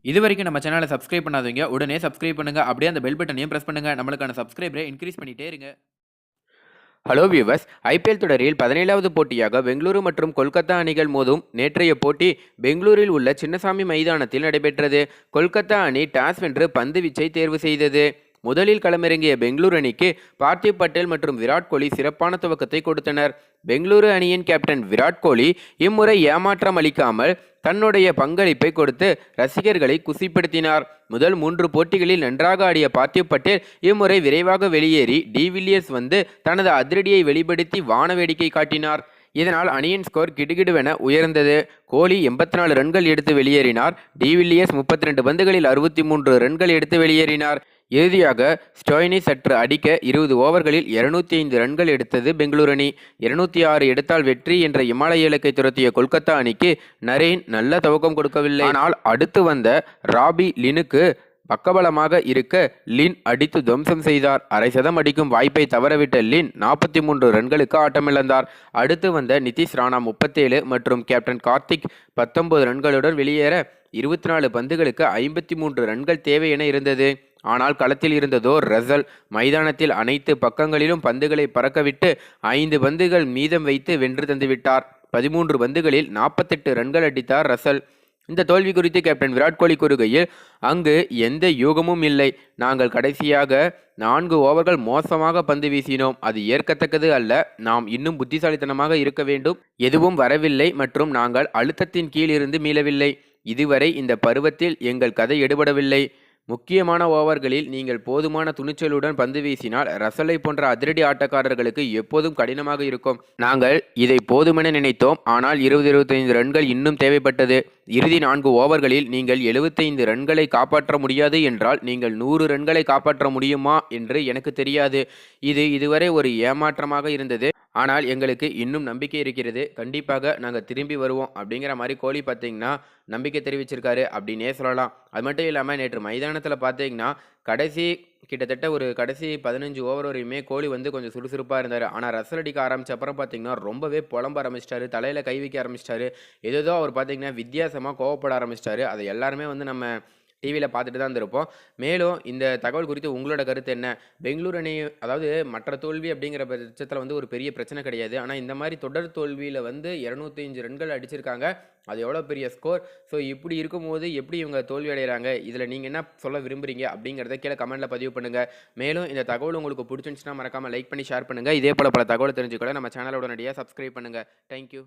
இதுவரைக்கும் நம்ம சேனலை சப்ஸ்கிரைப் பண்ணாதவங்க உடனே சப்ஸ்கிரைப் பண்ணுங்க. அப்படியே அந்த பெல் பட்டனையும் பிரஸ் பண்ணுங்க. நம்மளுக்கான சப்ஸ்கிரைபரை இன்க்ரீஸ் பண்ணிட்டே இருங்க. ஹலோ வியூவர்ஸ், ஐபிஎல் தொடரில் 17வது போட்டியாக பெங்களூரு மற்றும் கொல்கத்தா அணிகள் மோதும் நேற்றைய போட்டி பெங்களூரில் உள்ள சின்னசாமி மைதானத்தில் நடைபெற்றது. கொல்கத்தா அணி டாஸ் வென்று பந்து வீச்சை தேர்வு செய்தது. முதலில் களமிறங்கிய பெங்களூரு அணிக்கு பார்த்திவ் பட்டேல் மற்றும் விராட் கோலி சிறப்பான துவக்கத்தை கொடுத்தனர். பெங்களூரு அணியின் கேப்டன் விராட் கோலி இம்முறை ஏமாற்றம் அளிக்காமல் தன்னுடைய பங்களிப்பை கொடுத்து ரசிகர்களை குசிப்படுத்தினார். முதல் 3 போட்டிகளில் நன்றாக ஆடிய பார்த்திவ் பட்டேல் இம்முறை விரைவாக வெளியேறி டிவில்லியர்ஸ் வந்து தனது அதிரடியை வெளிப்படுத்தி வான வேடிக்கை காட்டினார். இதனால் அணியின் ஸ்கோர் கிடுகிடுவென உயர்ந்தது. கோலி 84 ரன்கள் எடுத்து வெளியேறினார். டிவில்லியர்ஸ் 32 பந்துகளில் 63 ரன்கள் எடுத்து வெளியேறினார். இறுதியாக ஸ்டோய்னி சற்று அடிக்க 20 ஓவர்களில் 205 ரன்கள் எடுத்தது பெங்களூரு அணி. 206 எடுத்தால் வெற்றி என்ற இமாலய இலக்கை துரத்திய கொல்கத்தா அணிக்கு நரேன் நல்ல துவக்கம் கொடுக்கவில்லை. ஆனால் அடுத்து வந்த ராபி லினுக்கு பக்கபலமாக இருக்க லின் அடித்து துவம்சம் செய்தார். அரை சதம் அடிக்கும் வாய்ப்பை தவறவிட்ட லின் 43 ரன்களுக்கு ஆட்டமிழந்தார். அடுத்து வந்த நிதிஷ் ராணா 37 மற்றும் கேப்டன் கார்த்திக் 19 ரன்களுடன் வெளியேற 24 பந்துகளுக்கு 53 ரன்கள் தேவை என இருந்தது. ஆனால் களத்தில் இருந்ததோ ரசல். மைதானத்தில் அனைத்து பக்கங்களிலும் பந்துகளை பறக்கவிட்டு 5 பந்துகள் மீதம் வைத்து வென்று தந்துவிட்டார். 13 பந்துகளில் 48 ரன்கள் அடித்தார் ரசல். இந்த தோல்வி குறித்து கேப்டன் விராட் கோலி கூறுகையில், அங்கு எந்த யூகமும் இல்லை. நாங்கள் கடைசியாக 4 ஓவர்கள் மோசமாக பந்து வீசினோம். அது ஏற்கத்தக்கது அல்ல. நாம் இன்னும் புத்திசாலித்தனமாக இருக்க வேண்டும். எதுவும் வரவில்லை மற்றும் நாங்கள் அழுத்தத்தின் கீழ் இருந்து மீளவில்லை. இதுவரை இந்த பருவத்தில் எங்கள் கதை எடுபடவில்லை. முக்கியமான ஓவர்களில் நீங்கள் போதுமான துணிச்சலுடன் பந்து வீசினால் ரசலை போன்ற அதிரடி ஆட்டக்காரர்களுக்கு எப்போதும் கடினமாக இருக்கும். நாங்கள் இதை போதுமென நினைத்தோம். ஆனால் 20-25 ரன்கள் இன்னும் தேவைப்பட்டது. இறுதி 4 ஓவர்களில் நீங்கள் 75 ரன்களை காப்பாற்ற முடியாது என்றால் நீங்கள் 100 ரன்களை காப்பாற்ற முடியுமா என்று எனக்கு தெரியாது. இதுவரை ஒரு ஏமாற்றமாக இருந்தது. ஆனால் எங்களுக்கு இன்னும் நம்பிக்கை இருக்கிறது. கண்டிப்பாக நாங்கள் திரும்பி வருவோம் அப்படிங்கிற மாதிரி கோலி பார்த்தீங்கன்னா நம்பிக்கை தெரிவிச்சிருக்காரு அப்படின்னே சொல்லலாம். அது மட்டும் இல்லாமல் நேற்று மைதானத்தில் பார்த்தீங்கன்னா கிட்டத்தட்ட ஒரு கடைசி 15 ஓவர் வரையுமே கோலி வந்து கொஞ்சம் சுறுசுறுப்பாக இருந்தார். ஆனால் ரசல் அடிக்க ஆரம்பித்த அப்புறம் பார்த்தீங்கன்னா ரொம்பவே புலம்ப ஆரம்பிச்சிட்டாரு. தலையில் கை வைக்க ஆரம்பிச்சிட்டாரு. ஏதோ அவர் பார்த்தீங்கன்னா வித்தியாசமாக கோவப்பட ஆரம்பிச்சிட்டாரு. அதை எல்லாருமே வந்து நம்ம டிவியில் பார்த்துட்டு தான் இருந்திருப்போம். மேலும் இந்த தகவல் குறித்து உங்களோட கருத்து என்ன? பெங்களூரு அணி அதாவது மற்ற தோல்வி அப்படிங்கிற பட்சத்தில் வந்து ஒரு பெரிய பிரச்சனை கிடையாது. ஆனால் இந்த மாதிரி தொடர் தோல்வியில் வந்து 205 ரன்கள் அடிச்சிருக்காங்க. அது எவ்வளோ பெரிய ஸ்கோர். ஸோ இப்படி இருக்கும்போது எப்படி இவங்க தோல்வி அடைகிறாங்க? இதில் நீங்கள் என்ன சொல்ல விரும்புகிறீங்க அப்படிங்கிறத கீழே கமெண்ட்டில் பதிவு பண்ணுங்கள். மேலும் இந்த தகவல் உங்களுக்கு பிடிச்சிருந்துச்சுன்னா மறக்காமல் லைக் பண்ணி ஷேர் பண்ணுங்கள். இதே போல் பல தகவல் தெரிஞ்சுக்கூட நம்ம சேனலோட உடனடியாக சப்ஸ்கிரைப் பண்ணுங்கள். தேங்க்யூ.